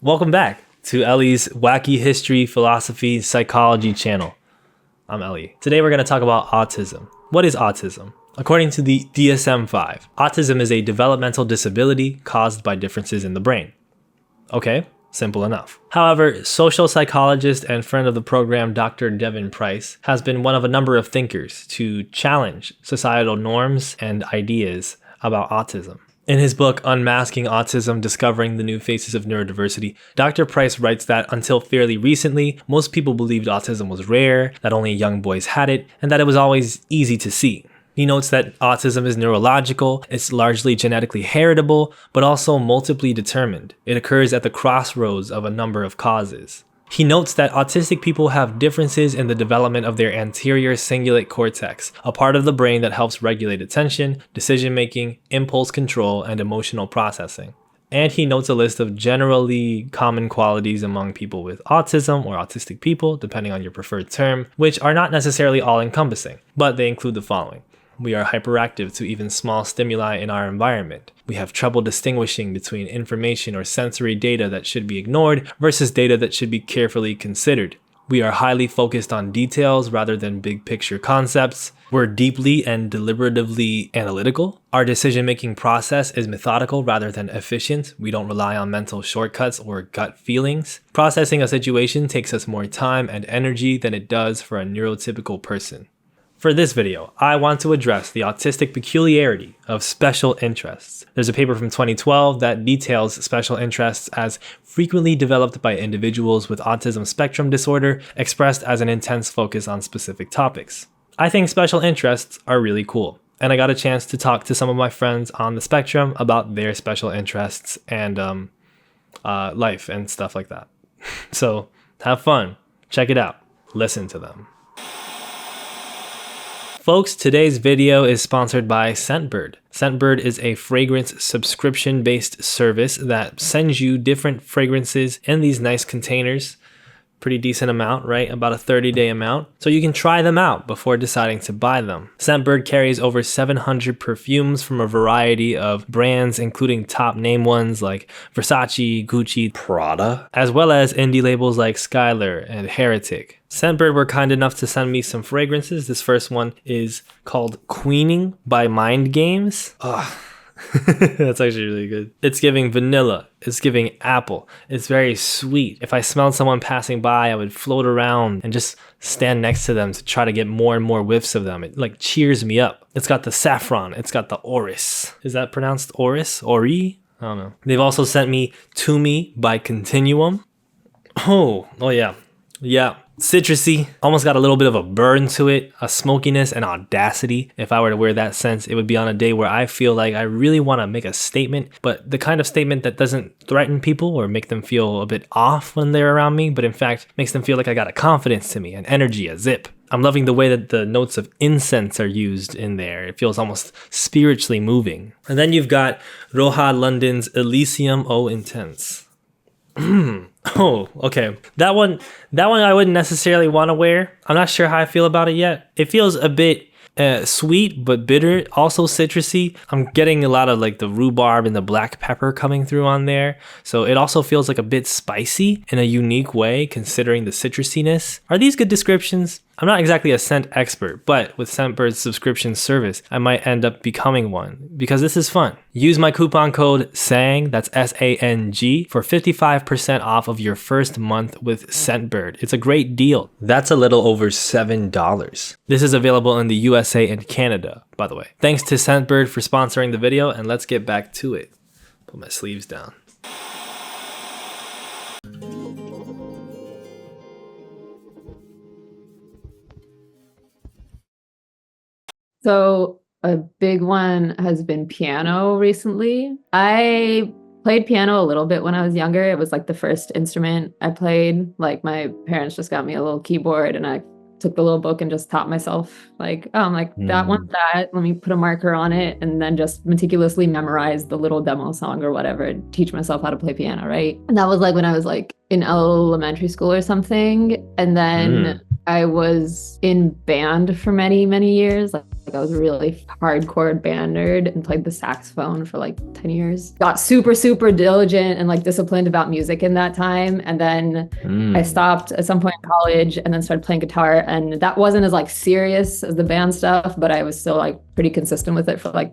Welcome back to Ellie's Wacky History, Philosophy, Psychology channel. I'm Ellie. Today we're going to talk about autism. What is autism? According to the DSM-5, autism is a developmental disability caused by differences in the brain. Okay, simple enough. However, social psychologist and friend of the program Dr. Devin Price has been one of a number of thinkers to challenge societal norms and ideas about autism. In his book, Unmasking Autism, Discovering the New Faces of Neurodiversity, Dr. Price writes that until fairly recently, most people believed autism was rare, that only young boys had it, and that it was always easy to see. He notes that autism is neurological, it's largely genetically heritable, but also multiply determined. It occurs at the crossroads of a number of causes. He notes that autistic people have differences in the development of their anterior cingulate cortex, a part of the brain that helps regulate attention, decision-making, impulse control, and emotional processing. And he notes a list of generally common qualities among people with autism or autistic people, depending on your preferred term, which are not necessarily all-encompassing, but they include the following. We are hyperactive to even small stimuli in our environment. We have trouble distinguishing between information or sensory data that should be ignored versus data that should be carefully considered. We are highly focused on details rather than big picture concepts. We're deeply and deliberatively analytical. Our decision-making process is methodical rather than efficient. We don't rely on mental shortcuts or gut feelings. Processing a situation takes us more time and energy than it does for a neurotypical person. For this video, I want to address the autistic peculiarity of special interests. There's a paper from 2012 that details special interests as frequently developed by individuals with autism spectrum disorder, expressed as an intense focus on specific topics. I think special interests are really cool, and I got a chance to talk to some of my friends on the spectrum about their special interests and life and stuff like that. So have fun, check it out, listen to them. Folks, today's video is sponsored by Scentbird. Scentbird is a fragrance subscription-based service that sends you different fragrances in these nice containers. Pretty decent amount, right? About a 30-day amount. So you can try them out before deciding to buy them. Scentbird carries over 700 perfumes from a variety of brands, including top name ones like Versace, Gucci, Prada, as well as indie labels like Skylar and Heretic. Scentbird were kind enough to send me some fragrances. This first one is called Queening by Mind Games. That's actually really good. It's giving vanilla. It's giving apple. It's very sweet. If I smelled someone passing by, I would float around and just stand next to them to try to get more and more whiffs of them. It like cheers me up. It's got the saffron. It's got the orris. Is that pronounced orris? Ori? I don't know. They've also sent me To Me by Continuum. Oh yeah. Yeah. Citrusy, almost got a little bit of a burn to it, a smokiness and audacity. If I were to wear that scent, it would be on a day where I feel like I really want to make a statement, but the kind of statement that doesn't threaten people or make them feel a bit off when they're around me, but in fact makes them feel like I got a confidence to me, an energy, a zip. I'm loving the way that the notes of incense are used in there. It feels almost spiritually moving. And then you've got Roja London's Elysium Eau Intense. Oh, okay. That one I wouldn't necessarily want to wear. I'm not sure how I feel about it yet. It feels a bit sweet but bitter, also citrusy. I'm getting a lot of like the rhubarb and the black pepper coming through on there. So it also feels like a bit spicy in a unique way considering the citrusiness. Are these good descriptions? I'm not exactly a scent expert, but with Scentbird's subscription service, I might end up becoming one because this is fun. Use my coupon code SANG, that's S-A-N-G, for 55% off of your first month with Scentbird. It's a great deal. That's a little over $7. This is available in the USA and Canada, by the way. Thanks to Scentbird for sponsoring the video, and let's get back to it. Put my sleeves down. So a big one has been piano recently. I played piano a little bit when I was younger. It was like the first instrument I played. Like my parents just got me a little keyboard and I took the little book and just taught myself like, oh, I'm like, that one's that. Let me put a marker on it and then just meticulously memorize the little demo song or whatever and teach myself how to play piano, right? And that was like when I was like in elementary school or something. And then I was in band for many, many years. Like I was a really hardcore band nerd and played the saxophone for like 10 years. Got super, super diligent and like disciplined about music in that time. And then I stopped at some point in college and then started playing guitar. And that wasn't as like serious as the band stuff, but I was still like pretty consistent with it for like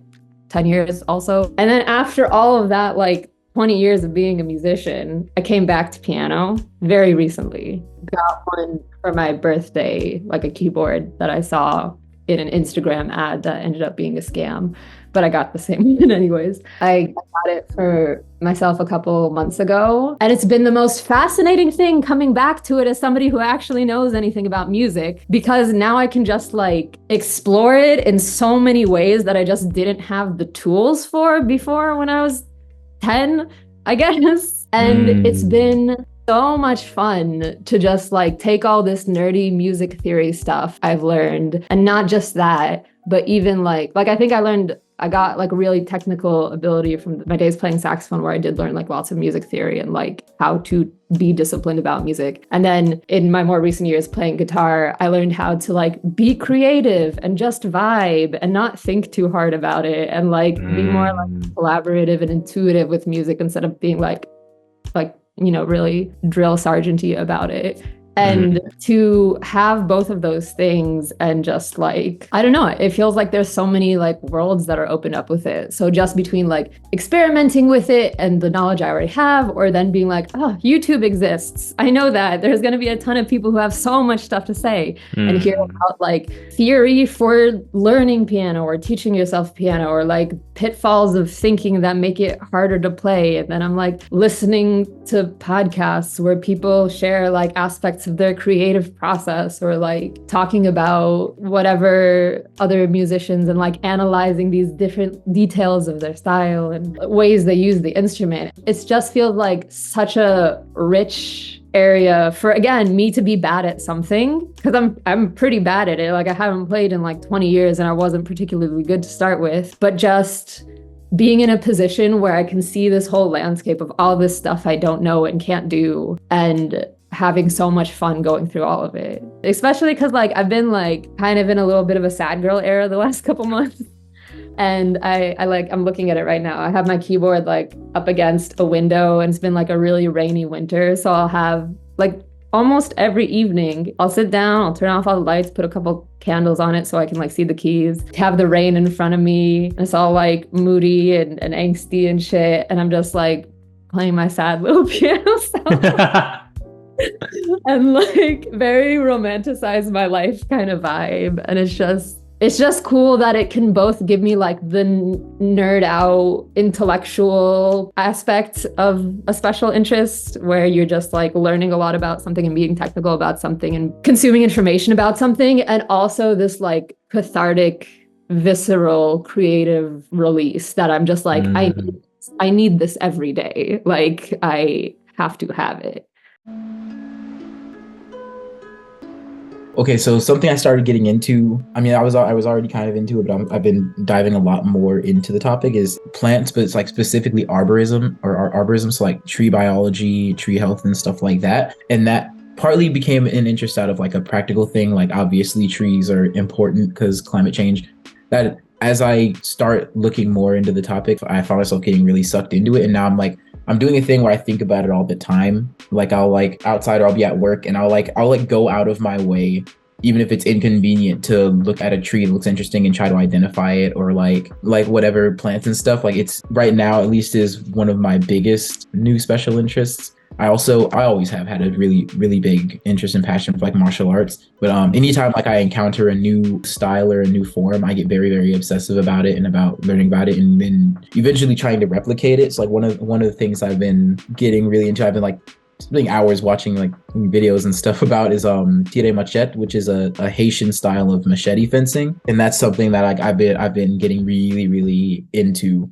10 years also. And then after all of that, like 20 years of being a musician, I came back to piano very recently. Got one for my birthday, like a keyboard that I saw in an Instagram ad that ended up being a scam, but I got the same one anyways. I got it for myself a couple months ago, and it's been the most fascinating thing coming back to it as somebody who actually knows anything about music, because now I can just like explore it in so many ways that I just didn't have the tools for before when I was 10, I guess. And it's been so much fun to just like take all this nerdy music theory stuff I've learned, and not just that, but even like I got like a really technical ability from my days playing saxophone, where I did learn like lots of music theory and like how to be disciplined about music. And then in my more recent years playing guitar, I learned how to like be creative and just vibe and not think too hard about it, and like be more like collaborative and intuitive with music instead of being like really drill sergeant-y about it. And to have both of those things and just like, I don't know, it feels like there's so many like worlds that are opened up with it. So just between like experimenting with it and the knowledge I already have, or then being like, oh, YouTube exists. I know that there's going to be a ton of people who have so much stuff to say, and hear about like theory for learning piano or teaching yourself piano, or like pitfalls of thinking that make it harder to play. And then I'm like listening to podcasts where people share like aspects of their creative process, or like talking about whatever other musicians, and like analyzing these different details of their style and ways they use the instrument. It just feels like such a rich area for, again, me to be bad at something, because I'm pretty bad at it. Like I haven't played in like 20 years and I wasn't particularly good to start with, but just being in a position where I can see this whole landscape of all this stuff I don't know and can't do, and having so much fun going through all of it. Especially because like I've been like kind of in a little bit of a sad girl era the last couple months. And I'm looking at it right now. I have my keyboard like up against a window, and it's been like a really rainy winter. So I'll have like almost every evening, I'll sit down, I'll turn off all the lights, put a couple candles on it so I can like see the keys, have the rain in front of me. And it's all like moody and angsty and shit. And I'm just like playing my sad little piano sound. And like very romanticized my life kind of vibe. And it's just cool that it can both give me like the nerd out intellectual aspect of a special interest, where you're just like learning a lot about something and being technical about something and consuming information about something, and also this like cathartic, visceral, creative release that I'm just like, I need this every day. Like I have to have it. Okay, so something I started getting into, I mean, I was already kind of into it, but I've been diving a lot more into the topic, is plants, but it's like specifically arborism, so like tree biology, tree health and stuff like that. And that partly became an interest out of like a practical thing. Like obviously trees are important because climate change. That as I start looking more into the topic, I found myself getting really sucked into it. And now I'm doing a thing where I think about it all the time. Like I'll like outside, or I'll be at work, and I'll go out of my way, even if it's inconvenient, to look at a tree that looks interesting and try to identify it, or like whatever plants and stuff. Like it's right now at least is one of my biggest new special interests. I always have had a really, really big interest and passion for like martial arts. But anytime like I encounter a new style or a new form, I get very, very obsessive about it and about learning about it, and then eventually trying to replicate it. So like one of the things I've been getting really into, I've been like spending hours watching like videos and stuff about, is tire machete, which is a Haitian style of machete fencing. And that's something that like I've been getting really, really into.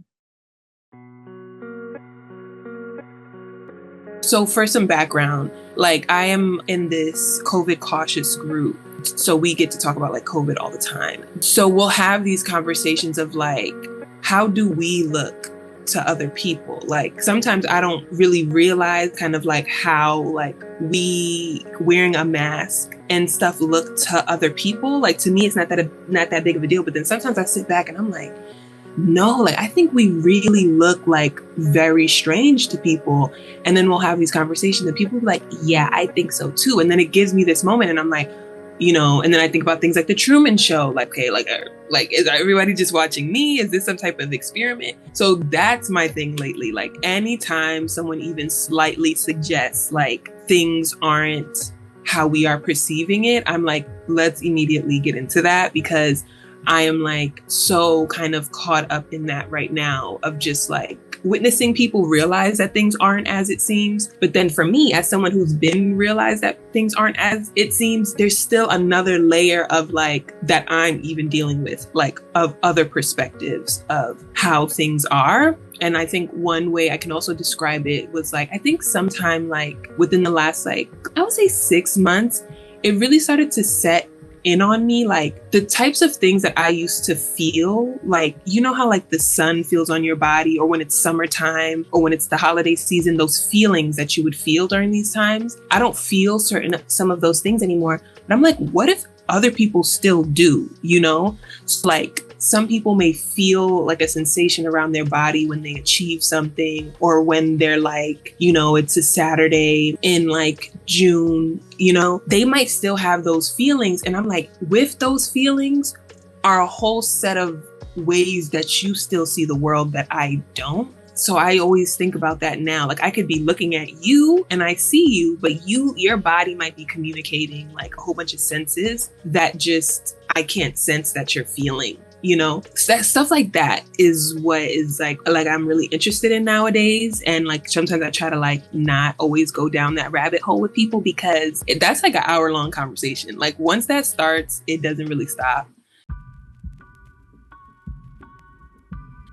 So for some background, like I am in this COVID cautious group. So we get to talk about like COVID all the time. So we'll have these conversations of like, how do we look to other people? Like sometimes I don't really realize kind of like how like we wearing a mask and stuff look to other people. Like, to me, it's not that big of a deal. But then sometimes I sit back and I'm like, no, like, I think we really look like very strange to people. And then we'll have these conversations and people will be like, yeah, I think so too. And then it gives me this moment and I'm like, you know, and then I think about things like the Truman Show, like, okay, like is everybody just watching me? Is this some type of experiment? So that's my thing lately. Like, anytime someone even slightly suggests like things aren't how we are perceiving it, I'm like, let's immediately get into that, because I am like so kind of caught up in that right now of just like witnessing people realize that things aren't as it seems. But then for me, as someone who's been realized that things aren't as it seems, there's still another layer of like that I'm even dealing with, like of other perspectives of how things are. And I think one way I can also describe it was like, I think sometime like within the last, like, I would say 6 months, it really started to set in on me, like the types of things that I used to feel, like, you know how like the sun feels on your body, or when it's summertime, or when it's the holiday season, those feelings that you would feel during these times. I don't feel some of those things anymore. But I'm like, what if other people still do, you know? So like, some people may feel like a sensation around their body when they achieve something, or when they're like, you know, it's a Saturday in like June, you know, they might still have those feelings. And I'm like, with those feelings are a whole set of ways that you still see the world that I don't. So I always think about that now. Like, I could be looking at you and I see you, but your body might be communicating like a whole bunch of senses that just, I can't sense that you're feeling. You know, stuff like that is what is like I'm really interested in nowadays. And like, sometimes I try to like not always go down that rabbit hole with people, because that's like an hour-long conversation. Like, once that starts, it doesn't really stop.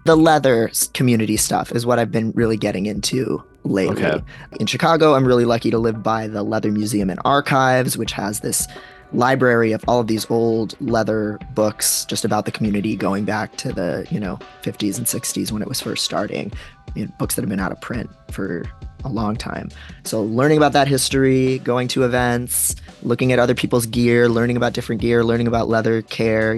The leather community stuff is what I've been really getting into lately. Okay. In Chicago, I'm really lucky to live by the Leather Museum and Archives, which has this library of all of these old leather books just about the community going back to the, 50s and 60s when it was first starting, books that have been out of print for a long time. So learning about that history, going to events, looking at other people's gear, learning about different gear, learning about leather care,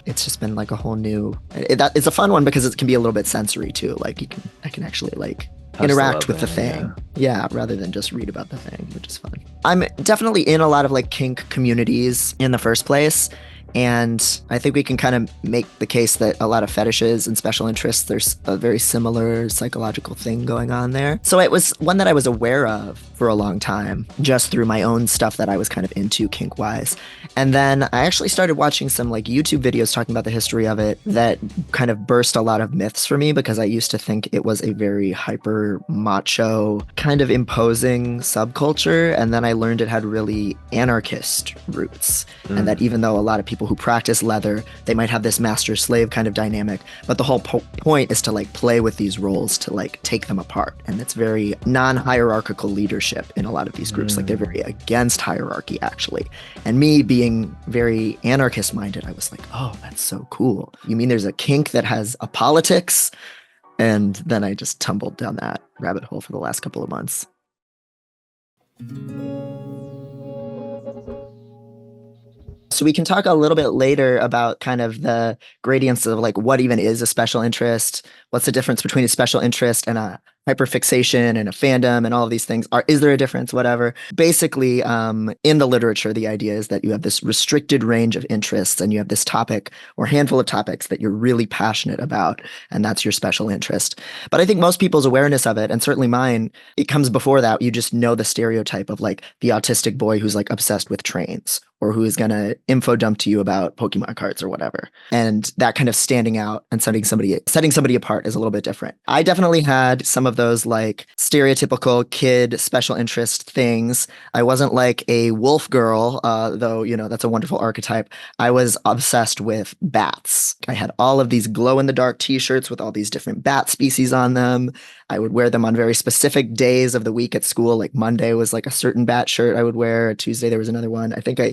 it's just been like a whole new, it's a fun one because it can be a little bit sensory too. Like I can actually like interact with the thing. Yeah, rather than just read about the thing, which is fun. I'm definitely in a lot of like kink communities in the first place. And I think we can kind of make the case that a lot of fetishes and special interests, there's a very similar psychological thing going on there. So it was one that I was aware of for a long time, just through my own stuff that I was kind of into kink-wise. And then I actually started watching some like YouTube videos talking about the history of it that kind of burst a lot of myths for me, because I used to think it was a very hyper macho, kind of imposing subculture. And then I learned it had really anarchist roots. And that even though a lot of people who practice leather, they might have this master-slave kind of dynamic, but the whole point is to like play with these roles, to like take them apart. And it's very non-hierarchical leadership in a lot of these groups. Like, they're very against hierarchy, actually. And me being very anarchist-minded, I was like, oh, that's so cool. You mean there's a kink that has a politics? And then I just tumbled down that rabbit hole for the last couple of months. So we can talk a little bit later about kind of the gradients of like what even is a special interest, what's the difference between a special interest and a hyperfixation and a fandom and all of these things. Is there a difference? Whatever. Basically, in the literature, the idea is that you have this restricted range of interests and you have this topic or handful of topics that you're really passionate about, and that's your special interest. But I think most people's awareness of it, and certainly mine, it comes before that. You just know the stereotype of like the autistic boy who's like obsessed with trains, or who is going to info dump to you about Pokemon cards or whatever. And that kind of standing out and setting somebody apart is a little bit different. I definitely had some of those like stereotypical kid special interest things. I wasn't like a wolf girl, though, that's a wonderful archetype. I was obsessed with bats. I had all of these glow in the dark t-shirts with all these different bat species on them. I would wear them on very specific days of the week at school. Like Monday was like a certain bat shirt I would wear. Tuesday there was another one. I think I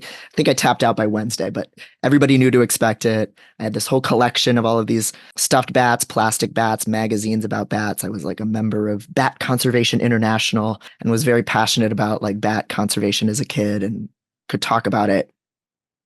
tapped out by Wednesday, but everybody knew to expect it. I had this whole collection of all of these stuffed bats, plastic bats, magazines about bats. I was like a member of Bat Conservation International and was very passionate about like bat conservation as a kid. And could talk about it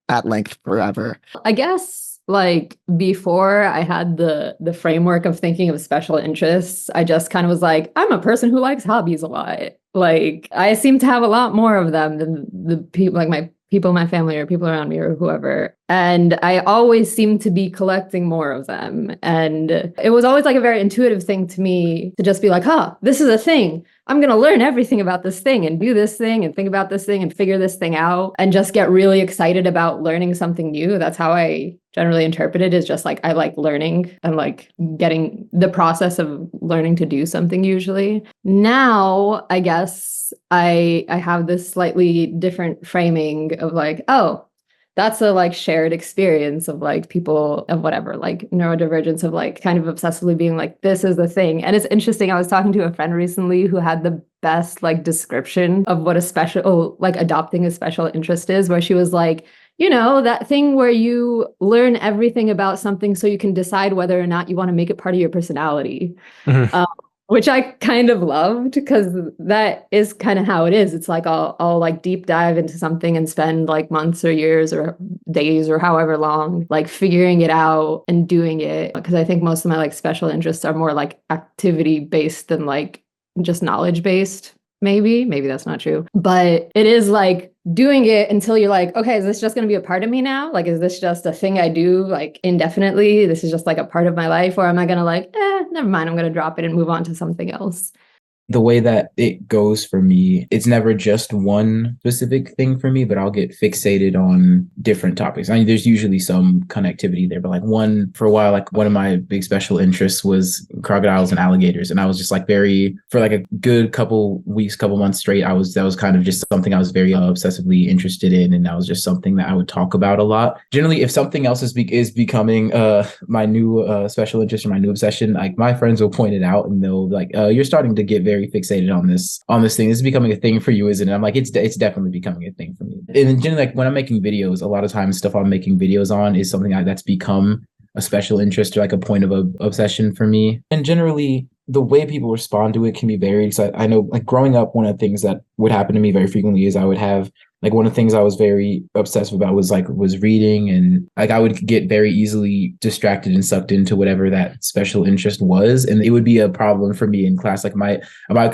at length forever. I guess like before I had the framework of thinking of special interests, I just kind of was like, I'm a person who likes hobbies a lot. Like I seem to have a lot more of them than the people, like my people in my family or people around me or whoever. And I always seem to be collecting more of them. And it was always like a very intuitive thing to me to just be like, this is a thing. I'm going to learn everything about this thing and do this thing and think about this thing and figure this thing out and just get really excited about learning something new. That's how I generally interpret it, is just like I like learning and like getting the process of learning to do something usually. Now, I guess I have this slightly different framing of like, that's a like shared experience of like people of whatever, like neurodivergence, of like kind of obsessively being like, this is the thing. And it's interesting. I was talking to a friend recently who had the best like description of what like adopting a special interest is, where she was like, that thing where you learn everything about something so you can decide whether or not you want to make it part of your personality. Mhm. Which I kind of loved, because that is kind of how it is. It's like I'll like deep dive into something and spend like months or years or days or however long like figuring it out and doing it. Because I think most of my like special interests are more like activity based than like just knowledge based. Maybe that's not true. But it is like doing it until you're like, okay, is this just going to be a part of me now? Like, is this just a thing I do like indefinitely? This is just like a part of my life? Or am I going to like, never mind, I'm going to drop it and move on to something else? The way that it goes for me, it's never just one specific thing for me, but I'll get fixated on different topics. I mean, there's usually some connectivity there, but like for a while, like one of my big special interests was crocodiles and alligators. And I was just like for like a good couple weeks, couple months straight, that was kind of just something I was very obsessively interested in. And that was just something that I would talk about a lot. Generally, if something else is becoming my new special interest or my new obsession, like my friends will point it out and they'll be like, you're starting to get very fixated on this thing. This is becoming a thing for you, isn't it? I'm like, it's definitely becoming a thing for me. And generally, like when I'm making videos, a lot of times stuff I'm making videos on is something that's become a special interest or like a point of obsession for me. And generally, the way people respond to it can be varied. So I know, like growing up, one of the things that would happen to me very frequently is I would have like one of the things I was very obsessive about was reading, and like I would get very easily distracted and sucked into whatever that special interest was, and it would be a problem for me in class. Like my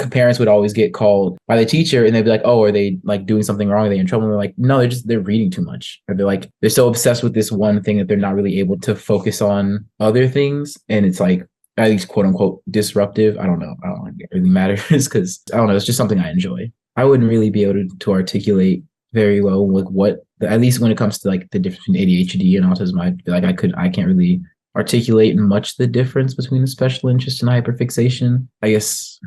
parents would always get called by the teacher, and they'd be like, "Oh, are they like doing something wrong? Are they in trouble?" And they're like, "No, they're reading too much." Or they're so obsessed with this one thing that they're not really able to focus on other things, and it's like, at least quote unquote disruptive. I don't know. I don't think it really matters because I don't know. It's just something I enjoy. I wouldn't really be able to articulate very well like at least when it comes to like the difference between ADHD and autism. I feel like I can't really articulate much the difference between the special interest and hyperfixation. I guess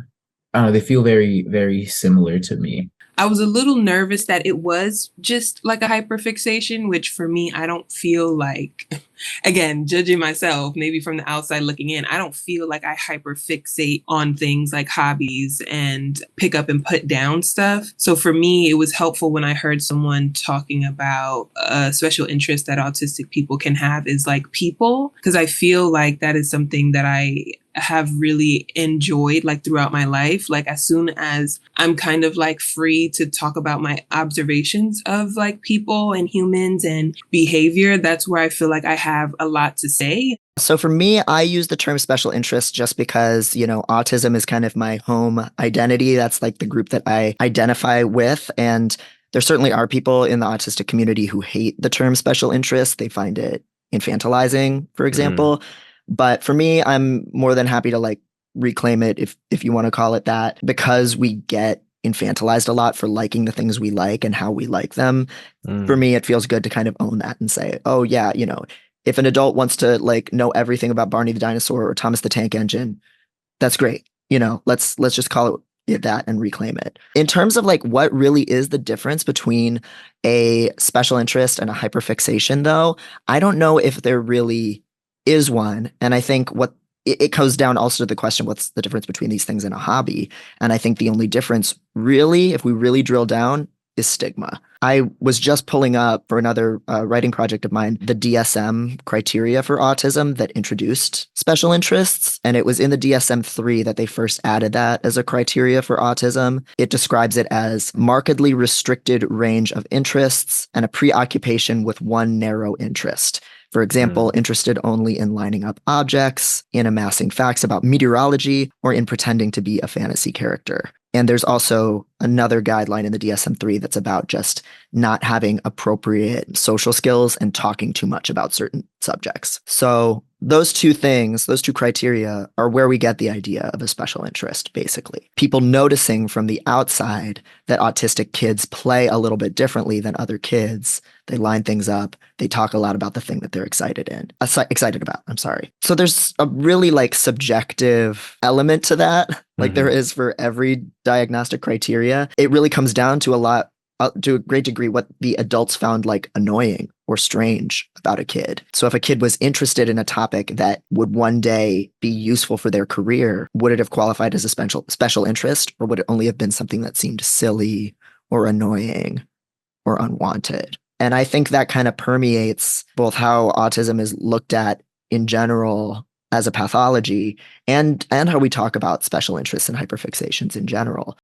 I don't know. They feel very, very similar to me. I was a little nervous that it was just like a hyperfixation, which for me, I don't feel like, again, judging myself, maybe from the outside looking in, I don't feel like I hyperfixate on things like hobbies and pick up and put down stuff. So for me, it was helpful when I heard someone talking about a special interest that autistic people can have is like people, because I feel like that is something that I have really enjoyed like throughout my life. Like as soon as I'm kind of like free to talk about my observations of like people and humans and behavior, that's where I feel like I have a lot to say. So for me, I use the term special interest just because, autism is kind of my home identity. That's like the group that I identify with. And there certainly are people in the autistic community who hate the term special interest. They find it infantilizing, for example. But for me, I'm more than happy to like reclaim it, if you want to call it that, because we get infantilized a lot for liking the things we like and how we like them. For me, it feels good to kind of own that and say, oh yeah, if an adult wants to like know everything about Barney the dinosaur or Thomas the Tank Engine, that's great. Let's just call it that and reclaim it. In terms of like what really is the difference between a special interest and a hyperfixation, though, I don't know if there really is one. And I think it goes down also to the question, what's the difference between these things and a hobby? And I think the only difference really, if we really drill down, is stigma. I was just pulling up for another writing project of mine, the DSM criteria for autism that introduced special interests. And it was in the DSM-3 that they first added that as a criteria for autism. It describes it as markedly restricted range of interests and a preoccupation with one narrow interest. For example, interested only in lining up objects, in amassing facts about meteorology, or in pretending to be a fantasy character. And there's also another guideline in the DSM-3 that's about just not having appropriate social skills and talking too much about certain subjects. So those two things, those two criteria are where we get the idea of a special interest, basically. People noticing from the outside that autistic kids play a little bit differently than other kids. They line things up. They talk a lot about the thing that they're excited about. I'm sorry. So there's a really subjective element to that, like there is for every diagnostic criteria. It really comes down to to a great degree, what the adults found annoying or strange about a kid. So if a kid was interested in a topic that would one day be useful for their career, would it have qualified as a special interest, or would it only have been something that seemed silly or annoying or unwanted? And I think that kind of permeates both how autism is looked at in general as a pathology and how we talk about special interests and hyperfixations in general.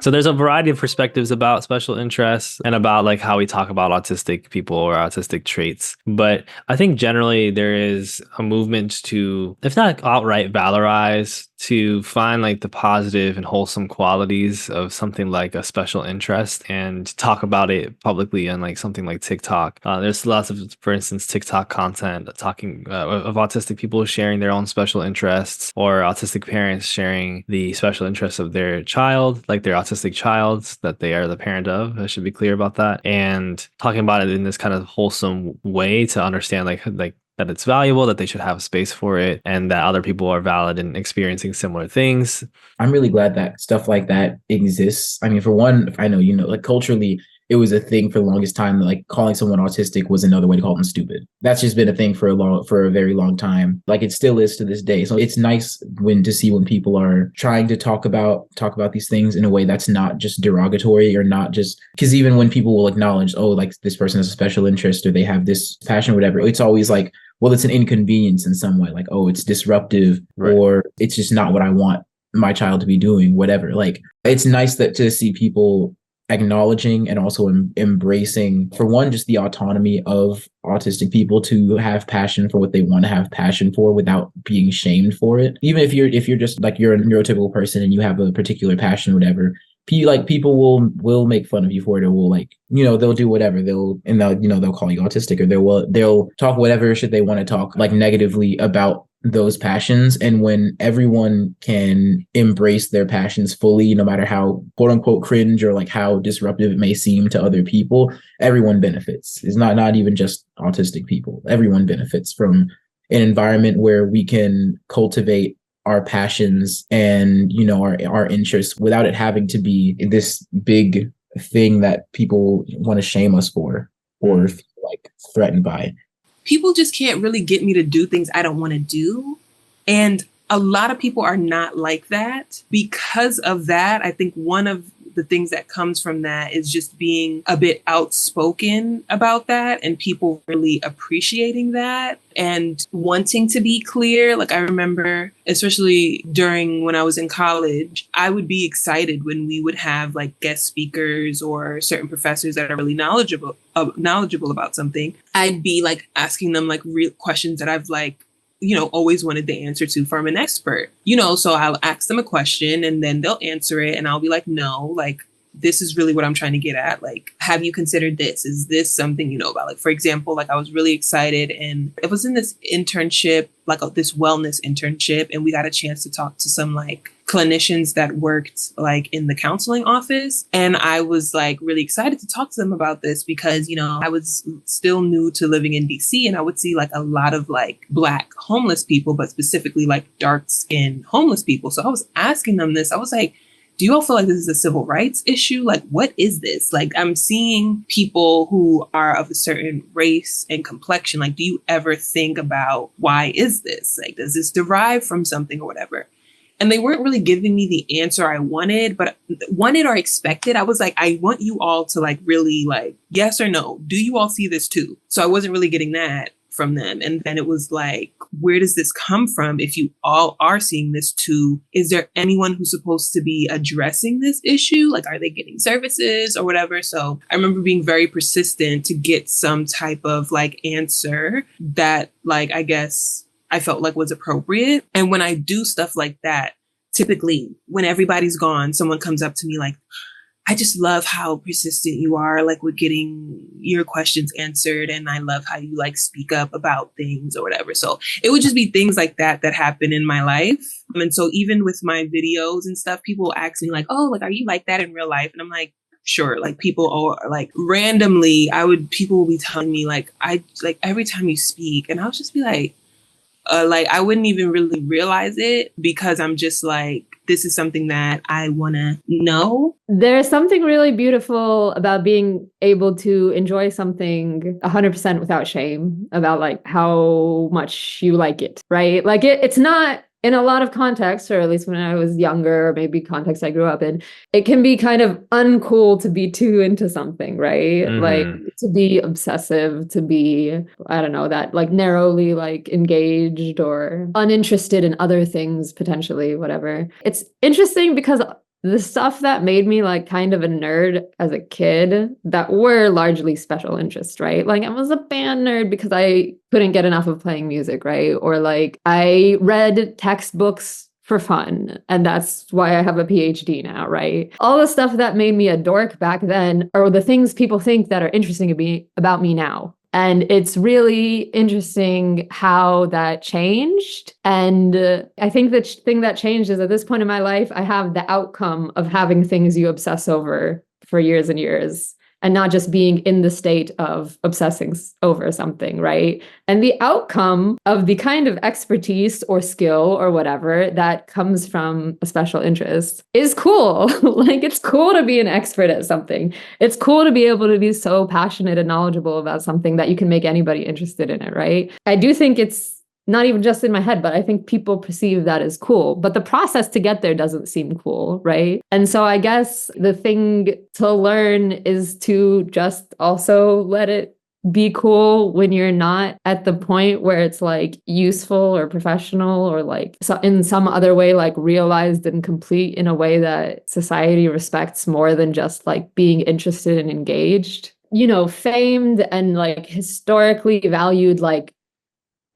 So there's a variety of perspectives about special interests and about how we talk about autistic people or autistic traits. But I think generally there is a movement to, if not outright valorize, to find the positive and wholesome qualities of something like a special interest and talk about it publicly on something like TikTok. There's lots of, for instance, TikTok content talking of autistic people sharing their own special interests, or autistic parents sharing the special interests of their child, like their autistic child that they are the parent of. I should be clear about that. And talking about it in this kind of wholesome way to understand that it's valuable, that they should have space for it, and that other people are valid in experiencing similar things. I'm really glad that stuff like that exists. I mean, for one, I know, culturally, it was a thing for the longest time that calling someone autistic was another way to call them stupid. That's just been a thing for a very long time. It still is to this day. So it's nice to see when people are trying to talk about these things in a way that's not just derogatory, or not just, because even when people will acknowledge, this person has a special interest or they have this passion or whatever, it's always well, it's an inconvenience in some way, it's disruptive, right, or it's just not what I want my child to be doing, whatever. It's nice to see people acknowledging and also embracing, for one, just the autonomy of autistic people to have passion for what they want to have passion for without being shamed for it. Even if you're just you're a neurotypical person and you have a particular passion or whatever, people will make fun of you for it, or will they'll do whatever, they'll call you autistic, or they'll talk whatever shit they want to talk negatively about those passions. And when everyone can embrace their passions fully, no matter how quote unquote cringe or how disruptive it may seem to other people, everyone benefits. It's not even just autistic people. Everyone benefits from an environment where we can cultivate our passions and our interests without it having to be this big thing that people want to shame us for or feel threatened by. People just can't really get me to do things I don't want to do. And a lot of people are not like that. Because of that, I think one of the things that comes from that is just being a bit outspoken about that, and people really appreciating that and wanting to be clear. I remember, especially during when I was in college, I would be excited when we would have guest speakers or certain professors that are really knowledgeable about something. I'd be asking them real questions that I've always wanted the answer to from an expert, so I'll ask them a question and then they'll answer it. And I'll be no, this is really what I'm trying to get at. Have you considered this? Is this something you know about? For example, I was really excited, and it was in this internship, this wellness internship. And we got a chance to talk to some clinicians that worked in the counseling office. And I was really excited to talk to them about this because, I was still new to living in DC, and I would see a lot of Black homeless people, but specifically dark skinned homeless people. So I was asking them this. I was do you all feel this is a civil rights issue? What is this? I'm seeing people who are of a certain race and complexion. Do you ever think about why is this? Does this derive from something or whatever? and they weren't really giving me the answer I wanted or expected. I was like, I want you all to like really like, yes or no, do you all see this too? So I wasn't really getting that from them. And then it was like, where does this come from? If you all are seeing this too, is there anyone who's supposed to be addressing this issue? Like, are they getting services or whatever? So I remember being very persistent to get some type of like answer that like, I guess I felt like was appropriate. And when I do stuff like that, typically when everybody's gone, someone comes up to me like, I just love how persistent you are, like with getting your questions answered. And I love how you like speak up about things or whatever. So it would just be things like that that happen in my life. And so even with my videos and stuff, people ask me like, oh, like, are you like that in real life? And I'm like, sure. Like people are like randomly, people will be telling me like, every time you speak, and I'll just be like I wouldn't even really realize it because I'm just like, this is something that I want to know. There's something really beautiful about being able to enjoy something 100% without shame about like how much you like it, right? Like it's not in a lot of contexts, or at least when I was younger, or maybe contexts I grew up in, it can be kind of uncool to be too into something, right? Mm-hmm. Like to be obsessive, to be, I don't know, that like narrowly like engaged or uninterested in other things, potentially, whatever. It's interesting because the stuff that made me like kind of a nerd as a kid that were largely special interests, right? Like I was a band nerd because I couldn't get enough of playing music, right? Or like I read textbooks for fun, and that's why I have a PhD now, right? All the stuff that made me a dork back then are the things people think that are interesting about me now. And it's really interesting how that changed. And I think the thing that changed is at this point in my life, I have the outcome of having things you obsess over for years and years, and not just being in the state of obsessing over something, right? And the outcome of the kind of expertise or skill or whatever that comes from a special interest is cool. Like it's cool to be an expert at something. It's cool to be able to be so passionate and knowledgeable about something that you can make anybody interested in it, right? I do think it's not even just in my head, but I think people perceive that as cool. But the process to get there doesn't seem cool, right? And so I guess the thing to learn is to just also let it be cool when you're not at the point where it's like useful or professional or like in some other way, like realized and complete in a way that society respects more than just like being interested and engaged. You know, famed and like historically valued like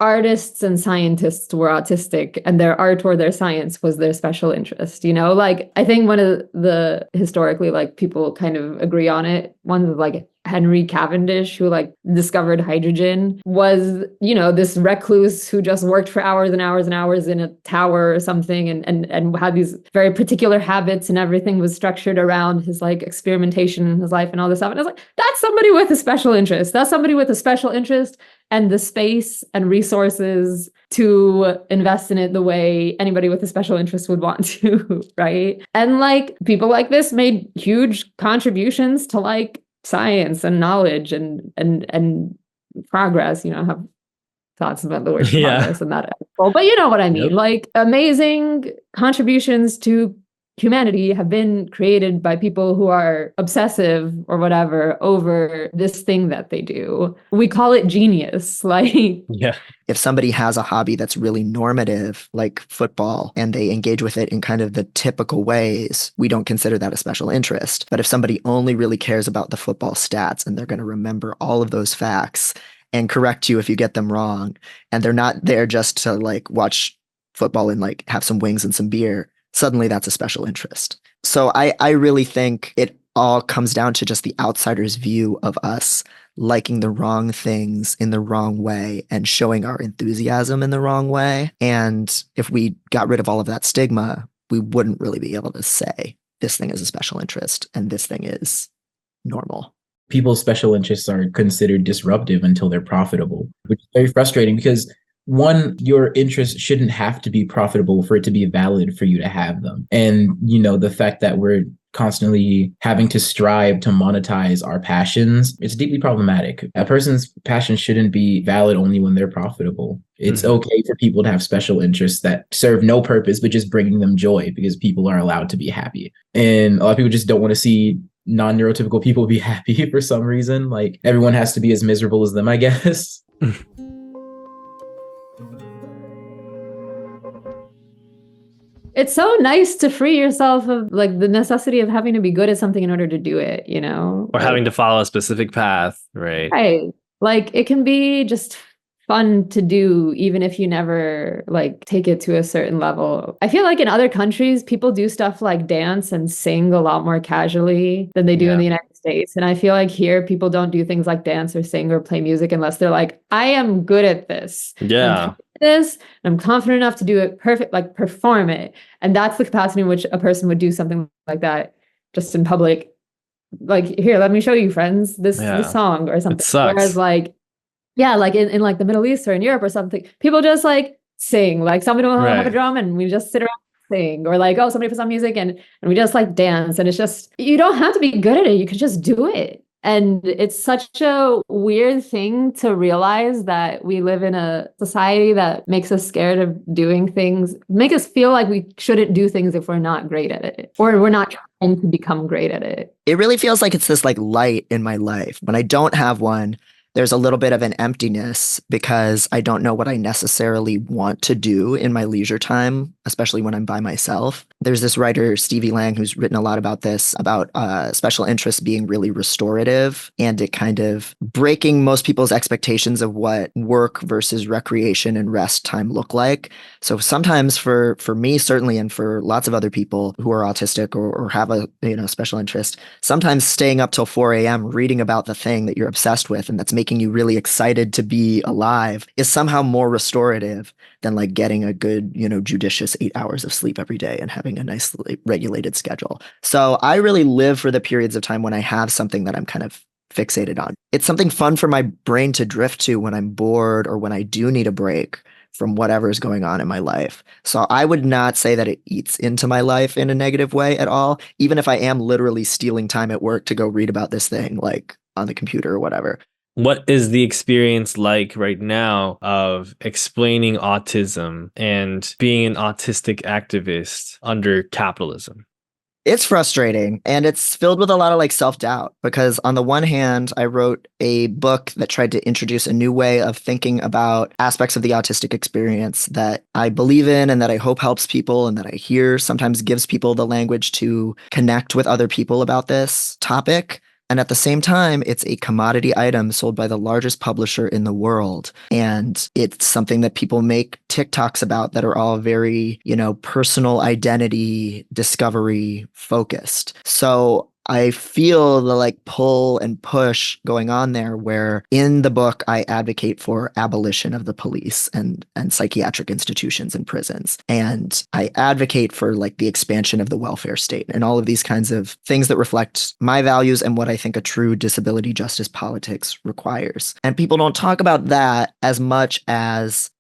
artists and scientists were autistic, and their art or their science was their special interest, you know? Like, I think one of the historically, like, people kind of agree on it. One of like Henry Cavendish, who like discovered hydrogen, was, you know, this recluse who just worked for hours and hours and hours in a tower or something, and had these very particular habits, and everything was structured around his like experimentation in his life and all this stuff. And I was like, that's somebody with a special interest. That's somebody with a special interest and the space and resources to invest in it the way anybody with a special interest would want to, right? And like people like this made huge contributions to like science and knowledge and progress. You know, I have thoughts about the word progress and that, but you know what I mean. Yep. Like amazing contributions to humanity have been created by people who are obsessive or whatever over this thing that they do. We call it genius. Like, yeah. If somebody has a hobby that's really normative, like football, and they engage with it in kind of the typical ways, we don't consider that a special interest. But if somebody only really cares about the football stats and they're going to remember all of those facts and correct you if you get them wrong, and they're not there just to like watch football and like have some wings and some beer, suddenly that's a special interest. So I really think it all comes down to just the outsider's view of us liking the wrong things in the wrong way and showing our enthusiasm in the wrong way. And if we got rid of all of that stigma, we wouldn't really be able to say this thing is a special interest and this thing is normal. People's special interests are considered disruptive until they're profitable, which is very frustrating because one, your interest shouldn't have to be profitable for it to be valid for you to have them. And, you know, the fact that we're constantly having to strive to monetize our passions, it's deeply problematic. A person's passion shouldn't be valid only when they're profitable. It's okay for people to have special interests that serve no purpose, but just bringing them joy because people are allowed to be happy. And a lot of people just don't want to see non-neurotypical people be happy for some reason. Like everyone has to be as miserable as them, I guess. It's so nice to free yourself of like the necessity of having to be good at something in order to do it, you know? Or having to follow a specific path, right? Right. Like it can be just fun to do even if you never like take it to a certain level. I feel like in other countries people do stuff like dance and sing a lot more casually than they do in the United States. And I feel like here people don't do things like dance or sing or play music unless they're like, I am good at this. Yeah. I'm confident enough to do it perfect, like perform it. And that's the capacity in which a person would do something like that just in public. Like, here, let me show you, friends, this song or something. It sucks. Whereas like, yeah, like in like the Middle East or in Europe or something, people just like sing, like somebody will have a drum and we just sit around and sing, or like, oh, somebody puts on music and we just like dance. And it's just, you don't have to be good at it. You can just do it. And it's such a weird thing to realize that we live in a society that makes us scared of doing things, make us feel like we shouldn't do things if we're not great at it, or we're not trying to become great at it. It really feels like it's this like light in my life. When I don't have one, there's a little bit of an emptiness because I don't know what I necessarily want to do in my leisure time, especially when I'm by myself. There's this writer, Stevie Lang, who's written a lot about this, about special interests being really restorative and it kind of breaking most people's expectations of what work versus recreation and rest time look like. So sometimes for me, certainly, and for lots of other people who are autistic or have a special interest, sometimes staying up till 4 a.m. reading about the thing that you're obsessed with and that's making you really excited to be alive is somehow more restorative than like getting a good, judicious 8 hours of sleep every day and having a nicely regulated schedule. So I really live for the periods of time when I have something that I'm kind of fixated on. It's something fun for my brain to drift to when I'm bored or when I do need a break from whatever is going on in my life. So I would not say that it eats into my life in a negative way at all, even if I am literally stealing time at work to go read about this thing, like on the computer or whatever. What is the experience like right now of explaining autism and being an autistic activist under capitalism? It's frustrating and it's filled with a lot of like self-doubt because on the one hand, I wrote a book that tried to introduce a new way of thinking about aspects of the autistic experience that I believe in and that I hope helps people and that I hear sometimes gives people the language to connect with other people about this topic. And at the same time, it's a commodity item sold by the largest publisher in the world. And it's something that people make TikToks about that are all very, personal identity discovery focused. So I feel the like pull and push going on there where in the book, I advocate for abolition of the police and psychiatric institutions and prisons. And I advocate for like the expansion of the welfare state and all of these kinds of things that reflect my values and what I think a true disability justice politics requires. And people don't talk about that as much as,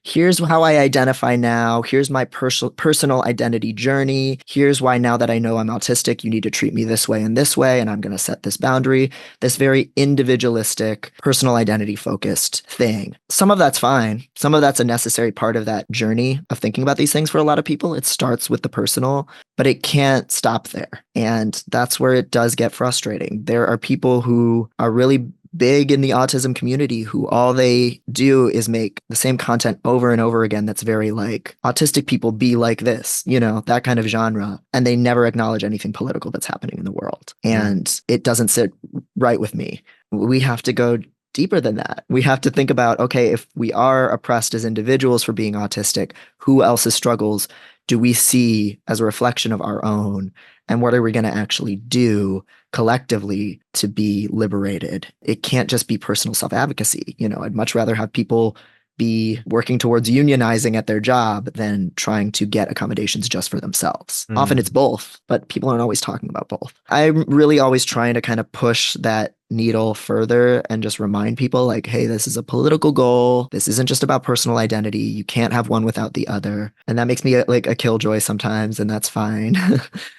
here's how I identify now. Here's my personal identity journey. Here's why now that I know I'm autistic, you need to treat me this way, and I'm going to set this boundary, this very individualistic, personal identity focused thing. Some of that's fine. Some of that's a necessary part of that journey of thinking about these things for a lot of people. It starts with the personal, but it can't stop there. And that's where it does get frustrating. There are people who are really big in the autism community who all they do is make the same content over and over again that's very like autistic people be like this, that kind of genre. And they never acknowledge anything political that's happening in the world. And it doesn't sit right with me. We have to go deeper than that. We have to think about, okay, if we are oppressed as individuals for being autistic, who else's struggles do we see as a reflection of our own? And what are we going to actually do collectively to be liberated? It can't just be personal self-advocacy. I'd much rather have people be working towards unionizing at their job than trying to get accommodations just for themselves. Often it's both, but people aren't always talking about both. I'm really always trying to kind of push that needle further and just remind people like, hey, this is a political goal. This isn't just about personal identity. You can't have one without the other. And that makes me like a killjoy sometimes, and that's fine.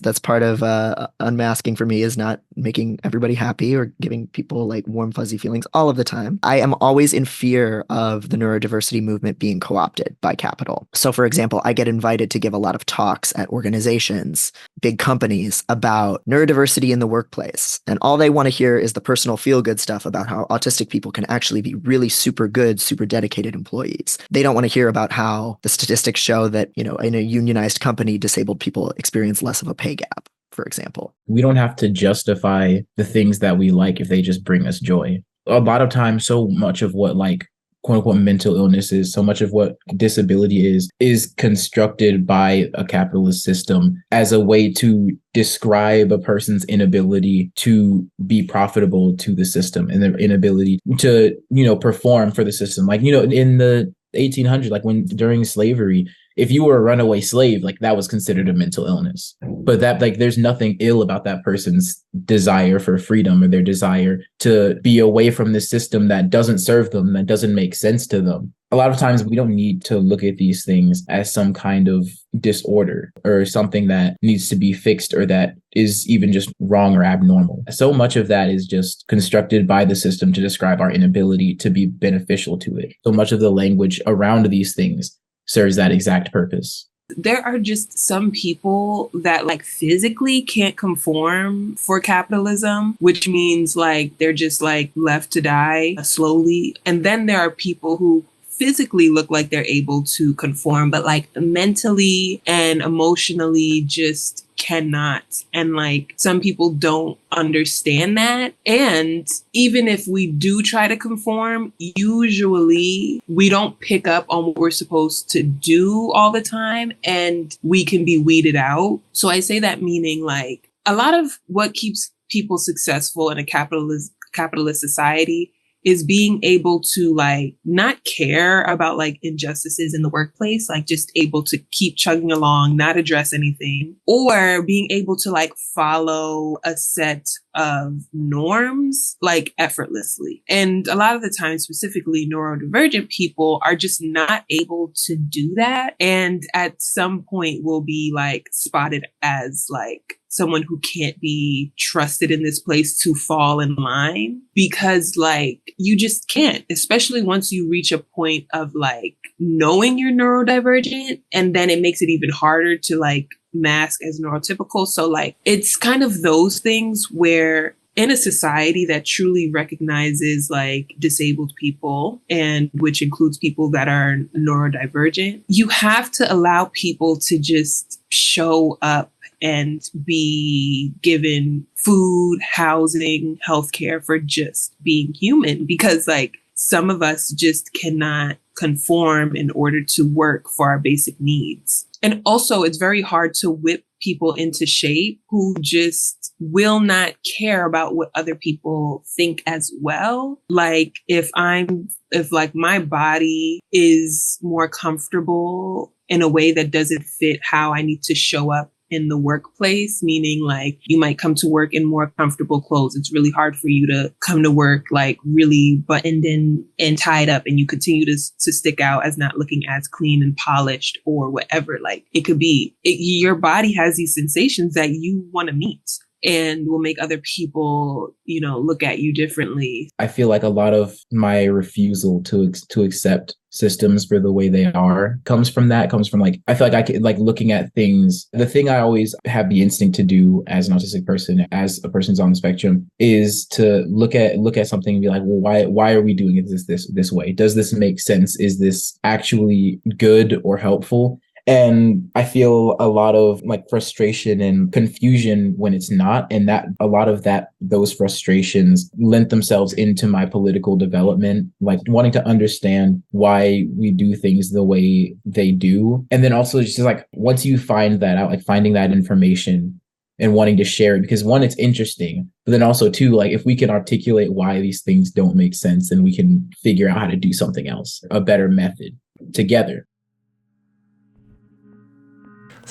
That's part of unmasking for me, is not making everybody happy or giving people like warm, fuzzy feelings all of the time. I am always in fear of the neurodiversity movement being co-opted by capital. So for example, I get invited to give a lot of talks at organizations, big companies, about neurodiversity in the workplace. And all they want to hear is the personal feel-good stuff about how autistic people can actually be really super good, super dedicated employees. They don't want to hear about how the statistics show that, you know, in a unionized company, disabled people experience less of a pay gap, for example. We don't have to justify the things that we like if they just bring us joy. A lot of times, so much of what like quote unquote mental illness is, so much of what disability is constructed by a capitalist system as a way to describe a person's inability to be profitable to the system and their inability to, you know, perform for the system. Like, you know, in the 1800s, like when during slavery, if you were a runaway slave, like that was considered a mental illness. But that, like, there's nothing ill about that person's desire for freedom or their desire to be away from the system that doesn't serve them, that doesn't make sense to them. A lot of times we don't need to look at these things as some kind of disorder or something that needs to be fixed or that is even just wrong or abnormal. So much of that is just constructed by the system to describe our inability to be beneficial to it. So much of the language around these things serves that exact purpose. There are just some people that like physically can't conform for capitalism, which means like they're just like left to die slowly. And then there are people who physically look like they're able to conform, but like mentally and emotionally just cannot. And like some people don't understand that. And even if we do try to conform, usually we don't pick up on what we're supposed to do all the time, and we can be weeded out. So I say that meaning like a lot of what keeps people successful in a capitalist society is being able to like not care about like injustices in the workplace, like just able to keep chugging along, not address anything, or being able to like follow a set of norms like effortlessly. And a lot of the time, specifically neurodivergent people are just not able to do that. And at some point will be like spotted as like someone who can't be trusted in this place to fall in line, because like you just can't, especially once you reach a point of like knowing you're neurodivergent, and then it makes it even harder to like mask as neurotypical. So like it's kind of those things where in a society that truly recognizes like disabled people, and which includes people that are neurodivergent, you have to allow people to just show up and be given food, housing, healthcare for just being human, because like some of us just cannot conform in order to work for our basic needs. And also it's very hard to whip people into shape who just will not care about what other people think as well. Like if like my body is more comfortable in a way that doesn't fit how I need to show up in the workplace, meaning like you might come to work in more comfortable clothes. It's really hard for you to come to work like really buttoned in and tied up, and you continue to stick out as not looking as clean and polished or whatever. Like it could be, your body has these sensations that you want to meet and will make other people, you know, look at you differently. I feel like a lot of my refusal to accept systems for the way they are comes from like, I feel like I can like looking at things. The thing I always have the instinct to do as an autistic person, as a person who's on the spectrum, is to look at something and be like, well, why are we doing it this way? Does this make sense? Is this actually good or helpful? And I feel a lot of like frustration and confusion when it's not. And that a lot of those frustrations lent themselves into my political development, like wanting to understand why we do things the way they do. And then also just like, once you find that out, like finding that information and wanting to share it, because one, it's interesting, but then also two, like if we can articulate why these things don't make sense, then we can figure out how to do something else, a better method together.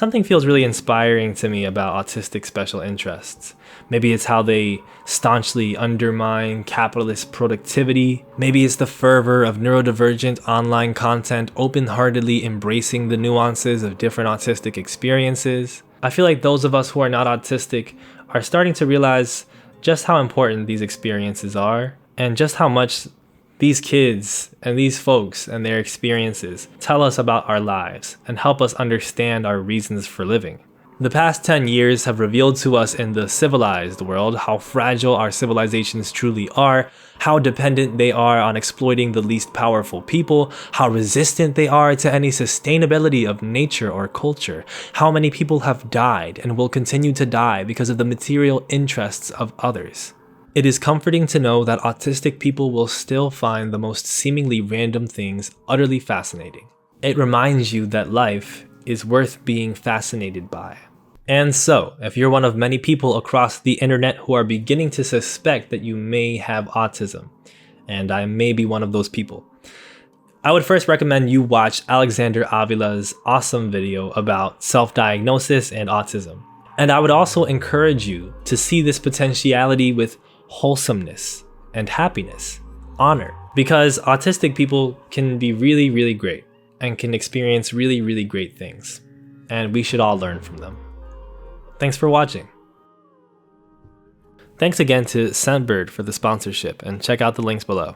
Something feels really inspiring to me about autistic special interests. Maybe it's how they staunchly undermine capitalist productivity. Maybe it's the fervor of neurodivergent online content open-heartedly embracing the nuances of different autistic experiences. I feel like those of us who are not autistic are starting to realize just how important these experiences are, and just how much these kids and these folks and their experiences tell us about our lives and help us understand our reasons for living. The past 10 years have revealed to us in the civilized world how fragile our civilizations truly are, how dependent they are on exploiting the least powerful people, how resistant they are to any sustainability of nature or culture, how many people have died and will continue to die because of the material interests of others. It is comforting to know that autistic people will still find the most seemingly random things utterly fascinating. It reminds you that life is worth being fascinated by. And so, if you're one of many people across the internet who are beginning to suspect that you may have autism, and I may be one of those people, I would first recommend you watch Alexander Avila's awesome video about self-diagnosis and autism. And I would also encourage you to see this potentiality with wholesomeness and happiness, honor, because autistic people can be really, really great and can experience really, really great things. And we should all learn from them. Thanks for watching. Thanks again to Scentbird for the sponsorship, and check out the links below.